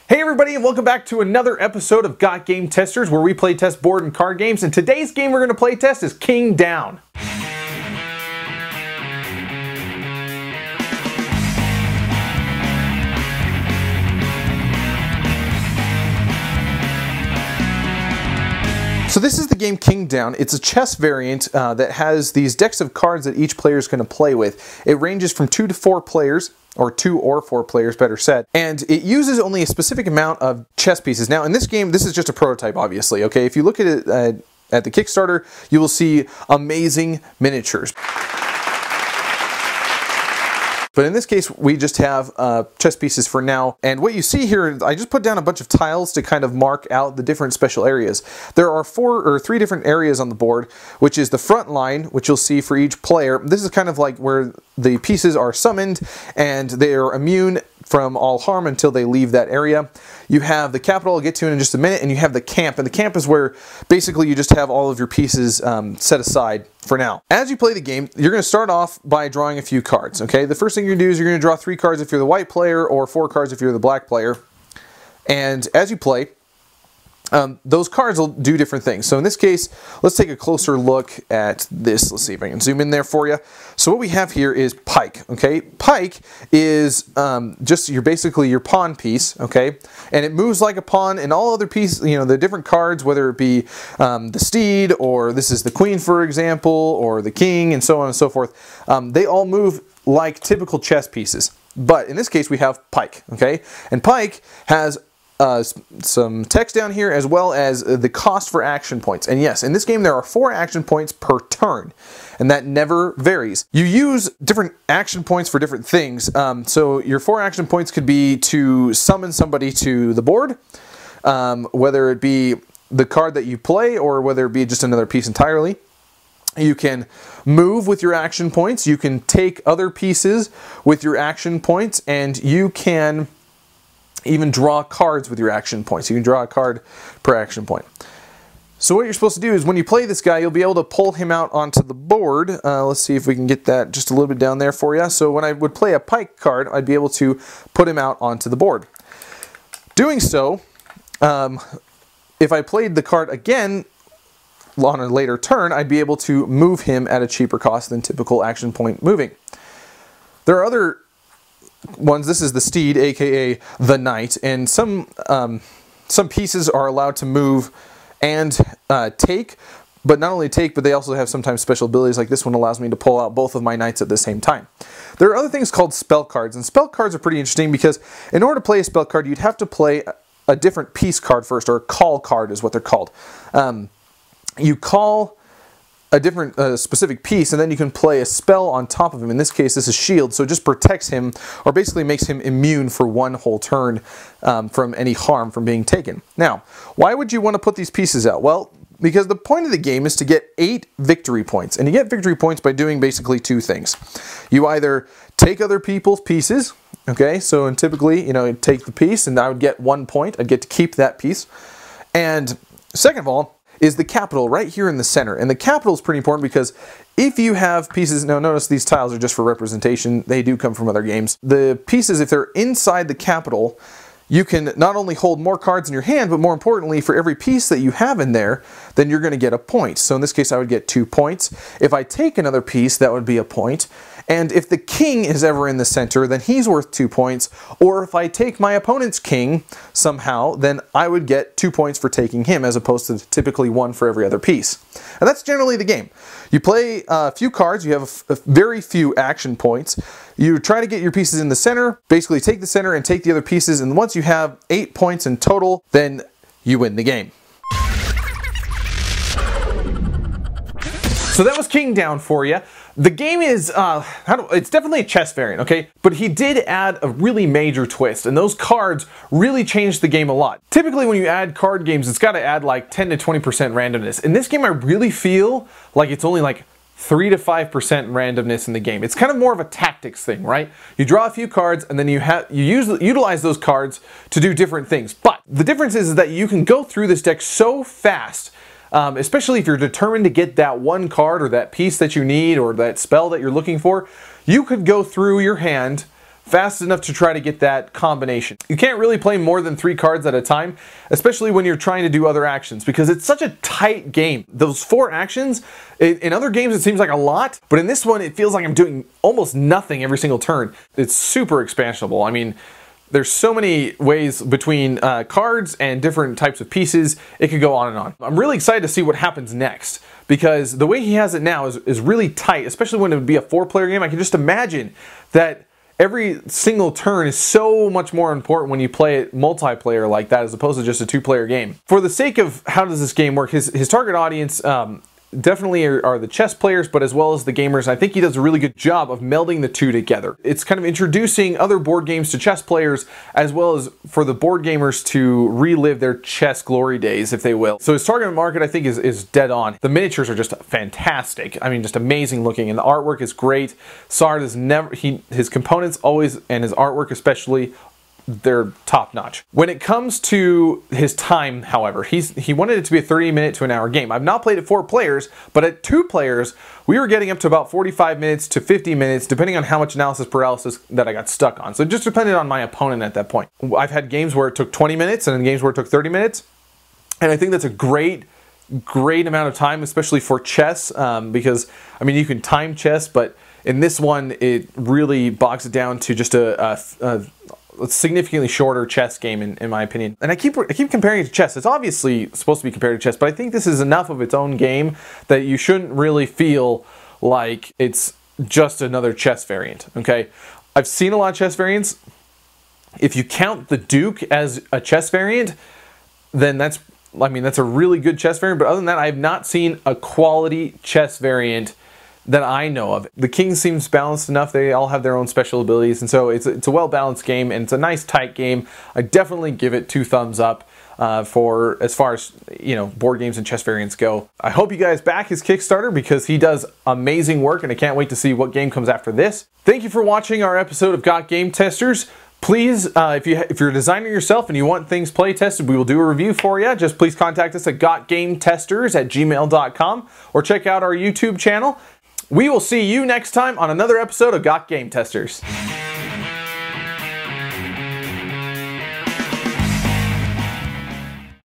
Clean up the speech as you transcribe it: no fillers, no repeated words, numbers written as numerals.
Hey everybody, and welcome back to another episode of GotGameTesters, where we play test board and card games. And today's game we're going to play test is King Down. So this is the game King Down. It's a chess variant that has these decks of cards that each player is going to play with. It ranges from 2 to 4 players, or 2 or 4 players, better said. And it uses only a specific amount of chess pieces. Now in this game, this is just a prototype, obviously, okay? If you look at it at the Kickstarter, you will see amazing miniatures. But in this case, we just have chess pieces for now. And what you see here, I just put down a bunch of tiles to kind of mark out the different special areas. There are 3 different areas on the board, which is the front line, which you'll see for each player. This is kind of like where the pieces are summoned and they are immune from all harm until they leave that area. You have the capital, I'll get to in just a minute, and you have the camp. And the camp is where basically you just have all of your pieces set aside for now. As you play the game, you're going to start off by drawing a few cards, okay? The first thing you're going to do is you're going to draw 3 cards if you're the white player, or 4 cards if you're the black player. And as you play, those cards will do different things. So in this case, let's take a closer look at this. Let's see if I can zoom in there for you. So what we have here is pike, okay? Pike is just basically your pawn piece, okay? And it moves like a pawn, and all other pieces, you know, the different cards, whether it be the steed, or this is the queen, for example, or the king, and so on and so forth, they all move like typical chess pieces. But in this case, we have pike, okay? And pike has some text down here, as well as the cost for action points. And yes, in this game there are 4 action points per turn, and that never varies. You use different action points for different things. So your 4 action points could be to summon somebody to the board, whether it be the card that you play, or whether it be just another piece entirely. You can move with your action points, you can take other pieces with your action points, and you can even draw cards with your action points. You can draw a card per action point. So what you're supposed to do is when you play this guy, you'll be able to pull him out onto the board. Let's see if we can get that just a little bit down there for you. So when I would play a pike card, I'd be able to put him out onto the board. Doing so, if I played the card again on a later turn, I'd be able to move him at a cheaper cost than typical action point moving. There are other ones. This is the steed, aka the knight, and some pieces are allowed to move and take, but not only take, but they also have sometimes special abilities. Like this one allows me to pull out both of my knights at the same time. There are other things called spell cards, and spell cards are pretty interesting because in order to play a spell card, you'd have to play a different piece card first, or a call card is what they're called. You call a different specific piece, and then you can play a spell on top of him. In this case, this is shield, so it just protects him, or basically makes him immune for one whole turn from any harm from being taken. Now, why would you want to put these pieces out? Well, because the point of the game is to get 8 victory points, and you get victory points by doing basically 2 things. You either take other people's pieces, okay, so and typically, you know, take the piece, and I would get 1 point. I'd get to keep that piece. And second of all, is the capital right here in the center. And the capital is pretty important because if you have pieces, now notice these tiles are just for representation, they do come from other games. The pieces, if they're inside the capital, you can not only hold more cards in your hand, but more importantly, for every piece that you have in there, then you're going to get a point. So in this case, I would get 2 points. If I take another piece, that would be a point. And if the king is ever in the center, then he's worth 2 points. Or if I take my opponent's king somehow, then I would get 2 points for taking him, as opposed to typically 1 for every other piece. And that's generally the game. You play a few cards, you have very few action points. You try to get your pieces in the center, basically take the center and take the other pieces, and once you have 8 points in total, then you win the game. So that was King Down for you. The game is, it's definitely a chess variant, okay? But he did add a really major twist, and those cards really changed the game a lot. Typically when you add card games, it's got to add like 10 to 20% randomness. In this game, I really feel like it's only like 3 to 5% randomness in the game. It's kind of more of a tactics thing, right? You draw a few cards, and then you utilize those cards to do different things. But the difference is that you can go through this deck so fast, especially if you're determined to get that one card or that piece that you need or that spell that you're looking for. You could go through your hand fast enough to try to get that combination. You can't really play more than 3 cards at a time, especially when you're trying to do other actions, because it's such a tight game. Those 4 actions, in other games it seems like a lot, but in this one it feels like I'm doing almost nothing every single turn. It's super expansible. I mean, there's so many ways between cards and different types of pieces. It could go on and on. I'm really excited to see what happens next, because the way he has it now is really tight, especially when it would be a 4-player game. I can just imagine that every single turn is so much more important when you play it multiplayer like that, as opposed to just a 2-player game. For the sake of how does this game work, his target audience definitely are the chess players, but as well as the gamers. I think he does a really good job of melding the two together. It's kind of introducing other board games to chess players, as well as for the board gamers to relive their chess glory days, if they will. So his target market, I think, is dead on. The miniatures are just fantastic. I mean, just amazing looking, and the artwork is great. Sard is never, his components always, and his artwork especially, they're top notch. When it comes to his time, however, he wanted it to be a 30-minute to an hour game. I've not played at 4 players, but at 2 players, we were getting up to about 45 minutes to 50 minutes, depending on how much analysis paralysis that I got stuck on. So it just depended on my opponent at that point. I've had games where it took 20 minutes and games where it took 30 minutes. And I think that's a great amount of time, especially for chess, because, I mean, you can time chess, but in this one, it really bogs it down to just a significantly shorter chess game, in my opinion. And I keep comparing it to chess. It's obviously supposed to be compared to chess, but I think this is enough of its own game that you shouldn't really feel like it's just another chess variant, okay? I've seen a lot of chess variants. If you count the Duke as a chess variant, then that's a really good chess variant, but other than that, I have not seen a quality chess variant that I know of. The king seems balanced enough. They all have their own special abilities, and so it's a well-balanced game, and it's a nice tight game. I definitely give it 2 thumbs up for as far as, you know, board games and chess variants go. I hope you guys back his Kickstarter, because he does amazing work, and I can't wait to see what game comes after this. Thank you for watching our episode of Got Game Testers. Please, if you're a designer yourself and you want things play tested, we will do a review for you. Just please contact us at GotGameTesters@gmail.com, or check out our YouTube channel. We will see you next time on another episode of Got Game Testers.